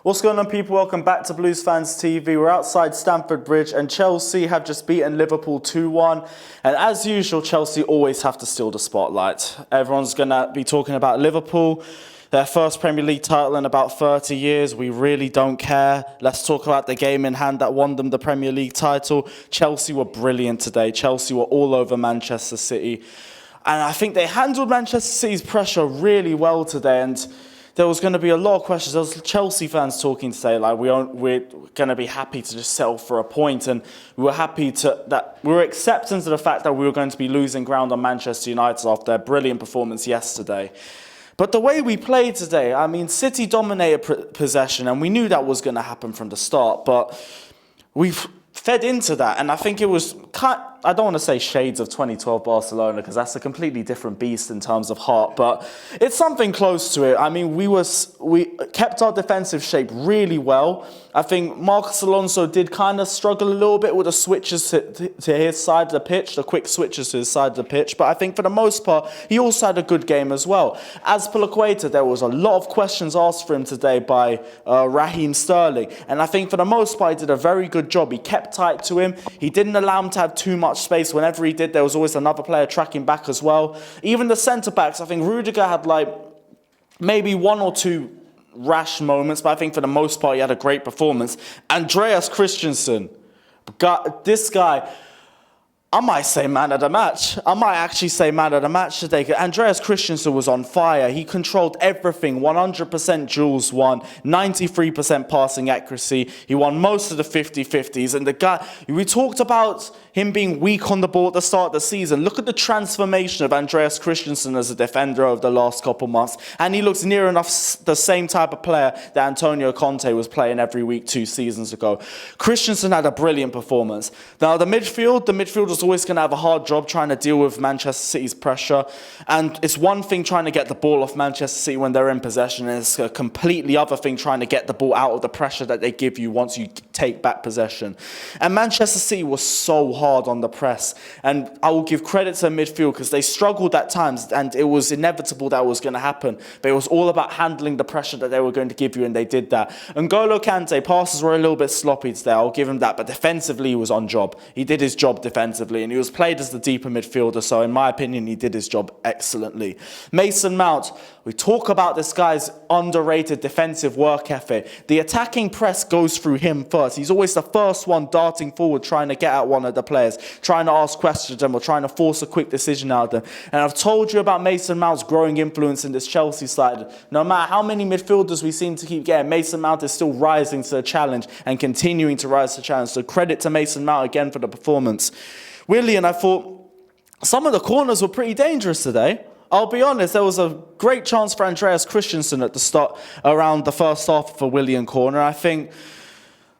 What's going on, people? Welcome back to Blues Fans TV. We're outside Stamford Bridge and Chelsea have just beaten Liverpool 2-1. And as usual, Chelsea always have to steal the spotlight. Everyone's going to be talking about Liverpool, their first Premier League title in about 30 years. We really don't care. Let's talk about the game in hand that won them the Premier League title. Chelsea were brilliant today. Chelsea were all over Manchester City. And I think they handled Manchester City's pressure really well today. And there was going to be a lot of questions. There was Chelsea fans talking today, like we're going to be happy to just settle for a point, and we were happy that we were accepting to the fact that we were going to be losing ground on Manchester United after their brilliant performance yesterday. But the way we played today, I mean, City dominated possession, and we knew that was going to happen from the start. But we've fed into that, and I think it was I don't want to say shades of 2012 Barcelona, because that's a completely different beast in terms of heart, but it's something close to it. I mean, we kept our defensive shape really well. I think Marcos Alonso did kind of struggle a little bit with the switches to his side of the pitch, the quick switches to his side of the pitch, but I think for the most part, he also had a good game as well. As Pulisic, there was a lot of questions asked for him today by Raheem Sterling, and I think for the most part, he did a very good job. He kept tight to him. He didn't allow him to have too much space. Whenever he did, there was always another player tracking back as well. Even the centre-backs, I think Rudiger had like maybe one or two rash moments, but I think for the most part he had a great performance. Andreas Christensen, this guy, I might say man of the match. I might actually say man of the match today. Andreas Christensen was on fire. He controlled everything. 100% duels won. 93% passing accuracy. He won most of the 50-50s. And the guy, we talked about him being weak on the ball at the start of the season. Look at the transformation of Andreas Christensen as a defender over the last couple months. And he looks near enough the same type of player that Antonio Conte was playing every week 2 seasons ago. Christensen had a brilliant performance. Now, the midfield was always going to have a hard job trying to deal with Manchester City's pressure. And it's one thing trying to get the ball off Manchester City when they're in possession, and it's a completely other thing trying to get the ball out of the pressure that they give you once you take back possession. And Manchester City was so hard on the press. And I will give credit to the midfield because they struggled at times, and it was inevitable that was going to happen. But it was all about handling the pressure that they were going to give you, and they did that. N'Golo Kante, passes were a little bit sloppy today, I'll give him that. But defensively, he was on job. He did his job defensively. And he was played as the deeper midfielder, so in my opinion, he did his job excellently. Mason Mount, we talk about this guy's underrated defensive work ethic. The attacking press goes through him first. He's always the first one darting forward, trying to get at one of the players, trying to ask questions of them, or trying to force a quick decision out of them. And I've told you about Mason Mount's growing influence in this Chelsea side. No matter how many midfielders we seem to keep getting, Mason Mount is still rising to the challenge and continuing to rise to the challenge. So credit to Mason Mount again for the performance. Willian, I thought some of the corners were pretty dangerous today. I'll be honest, there was a great chance for Andreas Christensen at the start, around the first half for Willian corner.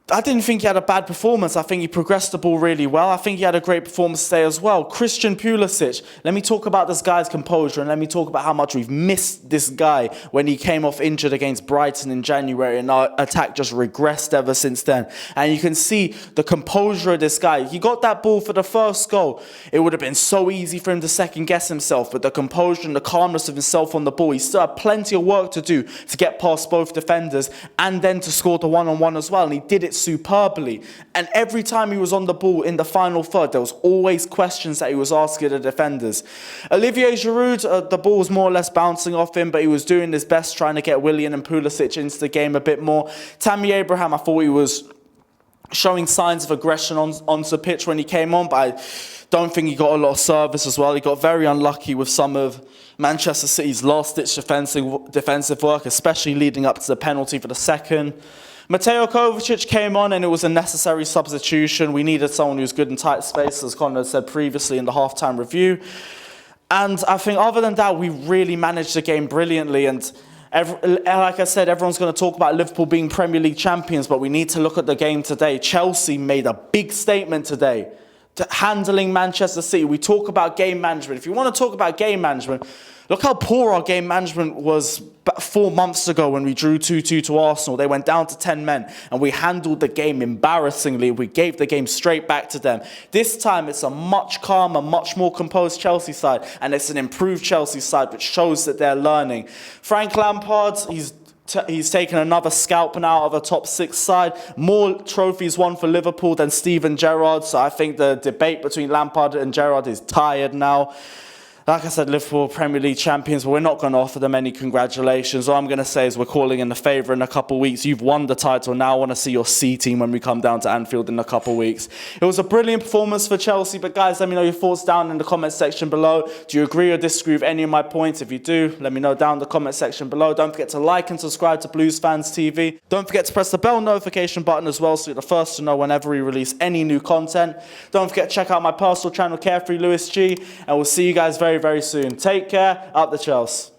I didn't think he had a bad performance. I think he progressed the ball really well. I think he had a great performance today as well. Christian Pulisic, let me talk about this guy's composure, and let me talk about how much we've missed this guy when he came off injured against Brighton in January, and our attack just regressed ever since then. And you can see the composure of this guy. He got that ball for the first goal. It would have been so easy for him to second guess himself, but the composure and the calmness of himself on the ball, he still had plenty of work to do to get past both defenders and then to score the one-on-one as well. And he did it superbly. And every time he was on the ball in the final third, there was always questions that he was asking the defenders. Olivier Giroud, the ball was more or less bouncing off him, but he was doing his best trying to get Willian and Pulisic into the game a bit more. Tammy Abraham, I thought he was showing signs of aggression onto the pitch when he came on, but I don't think he got a lot of service as well. He got very unlucky with some of Manchester City's last-ditch defensive work, especially leading up to the penalty for the second. Mateo Kovacic came on, and it was a necessary substitution. We needed someone who's good in tight space, as Conor said previously in the halftime review. And I think other than that, we really managed the game brilliantly. And like I said, everyone's going to talk about Liverpool being Premier League champions, but we need to look at the game today. Chelsea made a big statement today to handling Manchester City. We talk about game management. If you want to talk about game management, look how poor our game management was 4 months ago when we drew 2-2 to Arsenal. They went down to 10 men, and we handled the game embarrassingly. We gave the game straight back to them. This time, it's a much calmer, much more composed Chelsea side, and it's an improved Chelsea side, which shows that they're learning. Frank Lampard, he's He's taken another scalp now of a top 6 side. More trophies won for Liverpool than Steven Gerrard. So I think the debate between Lampard and Gerrard is tired now. Like I said, Liverpool Premier League champions, but we're not going to offer them any congratulations. All I'm going to say is we're calling in the favour in a couple of weeks. You've won the title. Now I want to see your C team when we come down to Anfield in a couple of weeks. It was a brilliant performance for Chelsea, but guys, let me know your thoughts down in the comment section below. Do you agree or disagree with any of my points? If you do, let me know down in the comment section below. Don't forget to like and subscribe to Blues Fans TV. Don't forget to press the bell notification button as well so you're the first to know whenever we release any new content. Don't forget to check out my personal channel, Carefree Lewis G, and we'll see you guys very, very soon. Take care. Up the Chelsea.